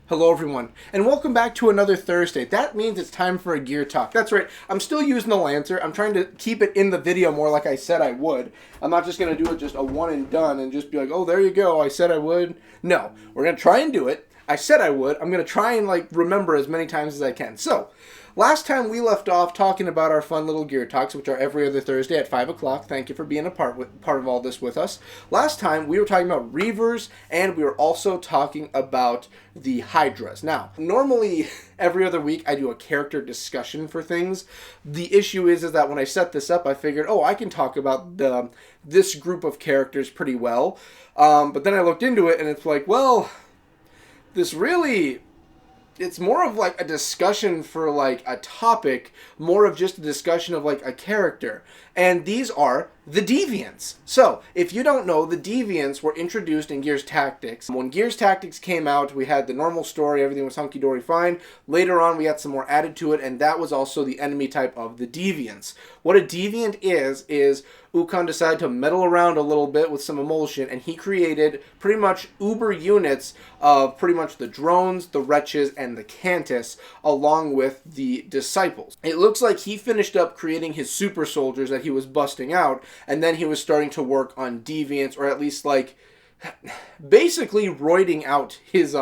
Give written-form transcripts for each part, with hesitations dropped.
Hello everyone, and welcome back to another Thursday. That means it's time for a gear talk. That's right, I'm still using the Lancer. I'm trying to keep it in the video more like I said I would. I'm not just going to do it just a one and done and just be like, oh, there you go, I said I would. No, we're going to try and do it. I said I would. I'm going to try and remember as many times as I can. So, last time we left off talking about our fun little gear talks, which are every other Thursday at 5 o'clock. Thank you for being a part of all this with us. Last time we were talking about Reavers, and we were also talking about the Hydras. Now, normally every other week I do a character discussion for things. The issue is that when I set this up, I figured, oh, I can talk about this group of characters pretty well. But then I looked into it, and it's like, well, this really... It's more of a discussion for a topic, more of just a discussion of a character. And these are the Deviants. So, if you don't know, the Deviants were introduced in Gears Tactics. When Gears Tactics came out, we had the normal story, everything was hunky-dory fine. Later on, we had some more added to it, and that was also the enemy type of the Deviants. What a Deviant is Ukkon decided to meddle around a little bit with some Imulsion, and he created pretty much uber units of pretty much the drones, the wretches, and the Cantus, along with the disciples. It looks like he finished up creating his super soldiers that he was busting out, and then he was starting to work on Deviants, or at least basically roiding out his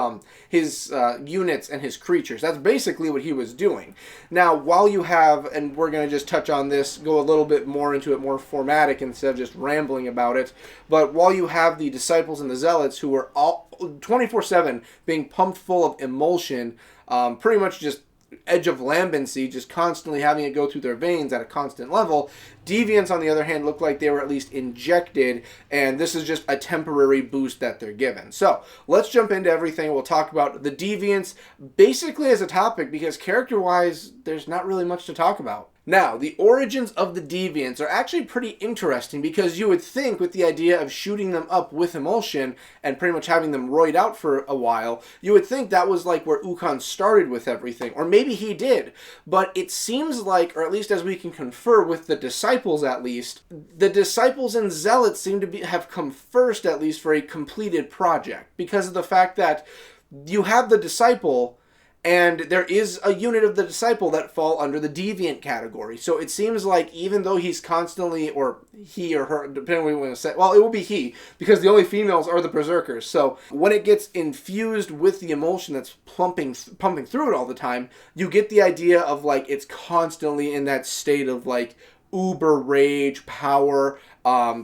units and his creatures. That's basically what he was doing. Now, while you have, and we're going to just touch on this, go a little bit more into it, more formatic instead of just rambling about it, but while you have the disciples and the zealots who were all 24/7 being pumped full of Imulsion, pretty much just edge of lambency, just constantly having it go through their veins at a constant level. Deviants, on the other hand, look like they were at least injected, and this is just a temporary boost that they're given. So, let's jump into everything. We'll talk about the Deviants basically as a topic, because character-wise, there's not really much to talk about. Now, the origins of the Deviants are actually pretty interesting, because you would think with the idea of shooting them up with Imulsion and pretty much having them roid out for a while, you would think that was where Ukkon started with everything. Or maybe he did. But it seems like, or at least as we can confer with the disciples at least, the disciples and zealots seem to have come first at least for a completed project. Because of the fact that you have the disciple, and there is a unit of the disciple that fall under the deviant category. So it seems like even though he's constantly, or he or her, depending on what you want to say, well, it will be he, because the only females are the berserkers. So when it gets infused with the Imulsion that's pumping through it all the time, you get the idea of it's constantly in that state of uber rage, power,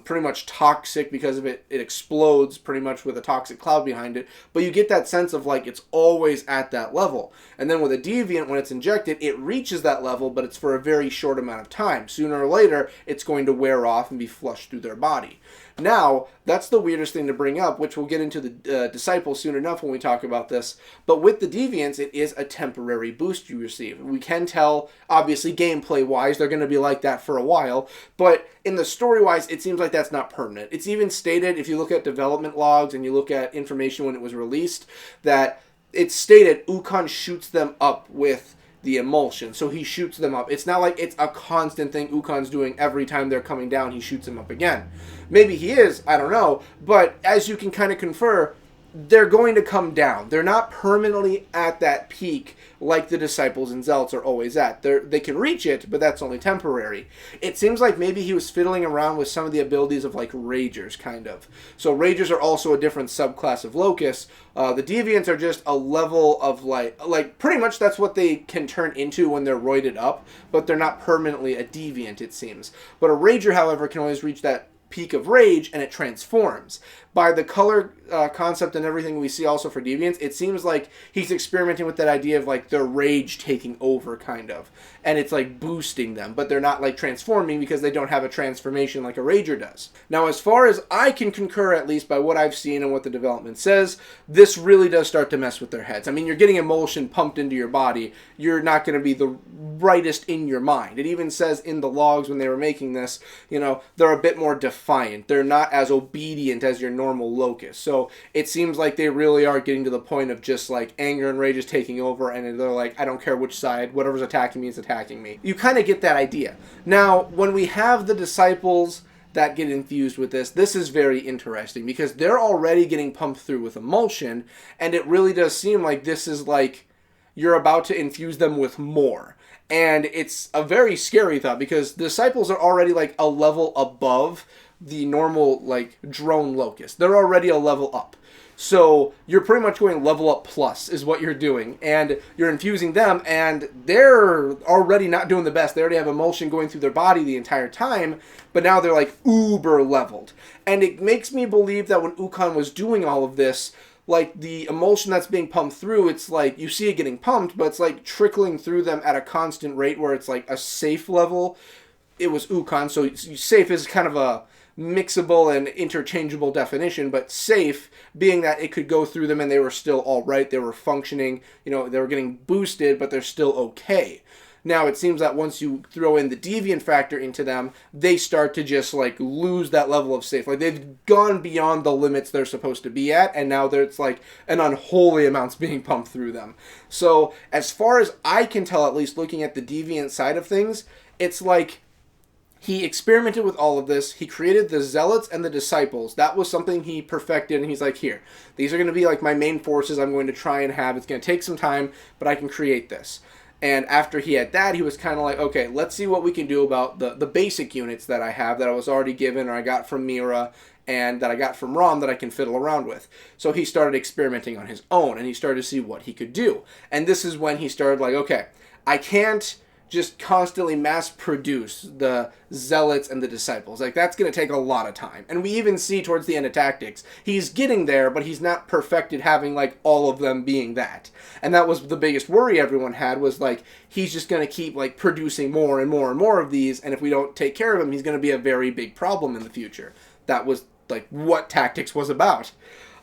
pretty much toxic because of it explodes pretty much with a toxic cloud behind it, but you get that sense of it's always at that level. And then with a deviant, when it's injected, it reaches that level, but it's for a very short amount of time. Sooner or later, it's going to wear off and be flushed through their body. Now, that's the weirdest thing to bring up, which we'll get into the disciples soon enough when we talk about this. But with the Deviants, it is a temporary boost you receive. We can tell, obviously, gameplay-wise, they're going to be like that for a while. But in the story-wise, it seems like that's not permanent. It's even stated, if you look at development logs and you look at information when it was released, that it's stated Ukkon shoots them up with the Imulsion. So he shoots them up. It's not like it's a constant thing Ukkon's doing every time they're coming down, he shoots them up again. Maybe he is, I don't know, but as you can kind of confer, they're going to come down. They're not permanently at that peak like the disciples and zealots are always at. They can reach it, but that's only temporary. It seems like maybe he was fiddling around with some of the abilities of Ragers, kind of. So Ragers are also a different subclass of Locust. The Deviants are just a level of pretty much that's what they can turn into when they're roided up, but they're not permanently a Deviant, it seems. But a Rager, however, can always reach that peak of rage, and it transforms. By the color concept and everything we see also for Deviants, it seems like he's experimenting with that idea of their rage taking over, kind of. And it's boosting them, but they're not transforming because they don't have a transformation like a Rager does. Now, as far as I can concur, at least by what I've seen and what the development says, this really does start to mess with their heads. I mean, you're getting Imulsion pumped into your body. You're not going to be the brightest in your mind. It even says in the logs when they were making this, they're a bit more defiant. They're not as obedient as your normal Locust. So it seems like they really are getting to the point of just anger and rage is taking over, and they're I don't care which side, whatever's attacking me is attacking me. You kind of get that idea. Now, when we have the disciples that get infused with this. This is very interesting because they're already getting pumped through with Imulsion, and it really does seem like this is like you're about to infuse them with more. And it's a very scary thought because Disciples are already like a level above the normal like drone Locust. They're already a level up. So you're pretty much going level up plus is what you're doing. And you're infusing them, and they're already not doing the best. They already have Imulsion going through their body the entire time, but now they're like uber leveled. And it makes me believe that when Ukkon was doing all of this, like the Imulsion that's being pumped through, it's like you see it getting pumped, but it's like trickling through them at a constant rate where it's like a safe level. It was Ukkon, so safe is kind of a mixable and interchangeable definition, but safe being that it could go through them and they were still all right, they were functioning, you know, they were getting boosted, but they're still okay. Now it seems that once you throw in the deviant factor into them, they start to just like lose that level of safe. Like they've gone beyond the limits they're supposed to be at, and now it's like an unholy amount's being pumped through them. So as far as I can tell, at least looking at the deviant side of things, it's like he experimented with all of this. He created the Zealots and the Disciples. That was something he perfected, and he's like, here, these are going to be like my main forces I'm going to try and have. It's going to take some time, but I can create this. And after he had that, he was kind of like, okay, let's see what we can do about the basic units that I have that I was already given or I got from Mira and that I got from Rom that I can fiddle around with. So he started experimenting on his own, and he started to see what he could do. And this is when he started like, okay, I can't just constantly mass produce the Zealots and the Disciples. Like, that's going to take a lot of time. And we even see towards the end of Tactics, he's getting there, but he's not perfected having, like, all of them being that. And that was the biggest worry everyone had, was, like, he's just going to keep, like, producing more and more and more of these, and if we don't take care of him, he's going to be a very big problem in the future. That was, like, what Tactics was about.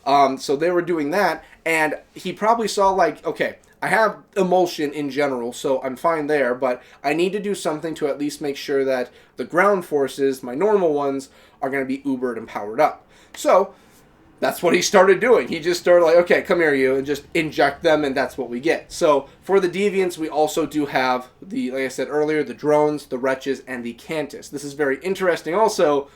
So they were doing that, and he probably saw, like, okay, I have Imulsion in general, so I'm fine there, but I need to do something to at least make sure that the ground forces, my normal ones, are going to be ubered and powered up. So that's what he started doing. He just started like, okay, come here you, and just inject them, and that's what we get. So for the Deviants, we also do have the, like I said earlier, the drones, the wretches, and the Cantus. This is very interesting also.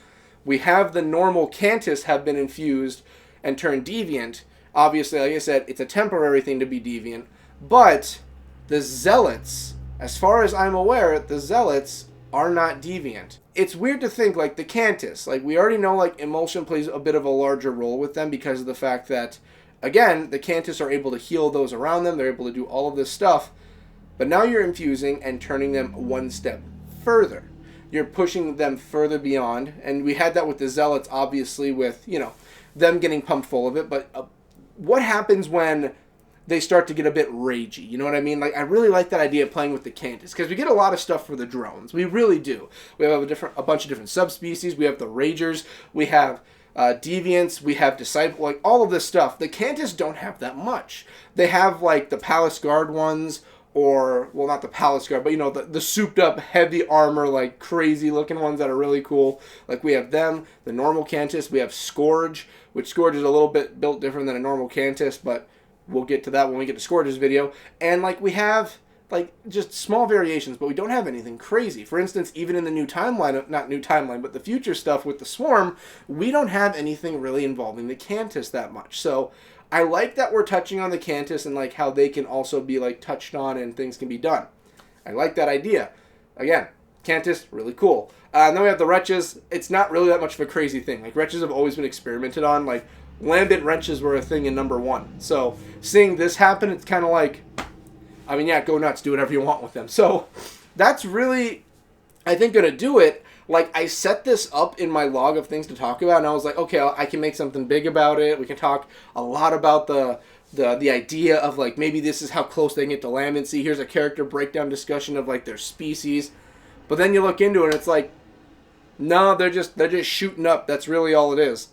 We have the normal Cantus have been infused and turned deviant. Obviously, like I said, it's a temporary thing to be deviant. But the Zealots, as far as I'm aware, the Zealots are not deviant. It's weird to think, like, the Cantus, like, we already know, like, Imulsion plays a bit of a larger role with them because of the fact that, again, the Cantus are able to heal those around them, they're able to do all of this stuff, but now you're infusing and turning them one step further. You're pushing them further beyond, and we had that with the Zealots, obviously, with, you know, them getting pumped full of it, but what happens when they start to get a bit ragey, you know what I mean? Like, I really like that idea of playing with the Cantus, because we get a lot of stuff for the drones. We really do. We have a bunch of different subspecies. We have the Ragers. We have Deviants. We have Disciples. Like, all of this stuff. The Cantus don't have that much. They have, like, the Palace Guard ones, or, well, not the Palace Guard, but, you know, the souped-up, heavy armor, like, crazy-looking ones that are really cool. Like, we have them, the normal Cantus. We have Scourge, which Scourge is a little bit built different than a normal Cantus, but we'll get to that when we get to Scourge's video. And, like, we have, like, just small variations, but we don't have anything crazy. For instance, even in the new timeline, not new timeline, but the future stuff with the Swarm, we don't have anything really involving the Cantus that much. So I like that we're touching on the Cantus and, like, how they can also be, like, touched on and things can be done. I like that idea. Again, Cantus, really cool. And then we have the Wretches. It's not really that much of a crazy thing. Like, Wretches have always been experimented on. Like, Lambent Wretches were a thing in number 1. So seeing this happen, it's kind of like, I mean, yeah, go nuts, do whatever you want with them. So that's really, I think, going to do it. Like, I set this up in my log of things to talk about, and I was like, okay, I can make something big about it. We can talk a lot about the idea of, like, maybe this is how close they can get to Lambency. Here's a character breakdown discussion of, like, their species. But then you look into it, and it's like, no, they're just shooting up. That's really all it is.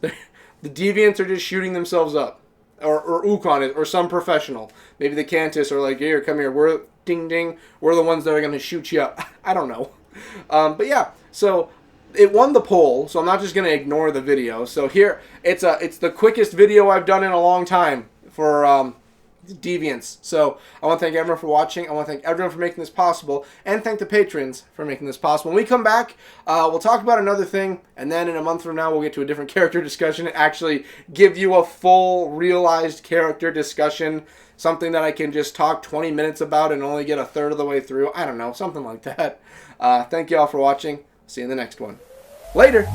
The Deviants are just shooting themselves up. Or Ukkon, or some professional. Maybe the Cantus are like, here, come here. We're, ding, ding. We're the ones that are going to shoot you up. I don't know. But yeah, so it won the poll, so I'm not just going to ignore the video. So here, it's the quickest video I've done in a long time for Deviants. So I want to thank everyone for watching. I want to thank everyone for making this possible, and thank the patrons for making this possible. When we come back, we'll talk about another thing, and then in a month from now, we'll get to a different character discussion and actually give you a full, realized character discussion, something that I can just talk 20 minutes about and only get a third of the way through. I don't know, something like that. Thank you all for watching. See you in the next one. Later!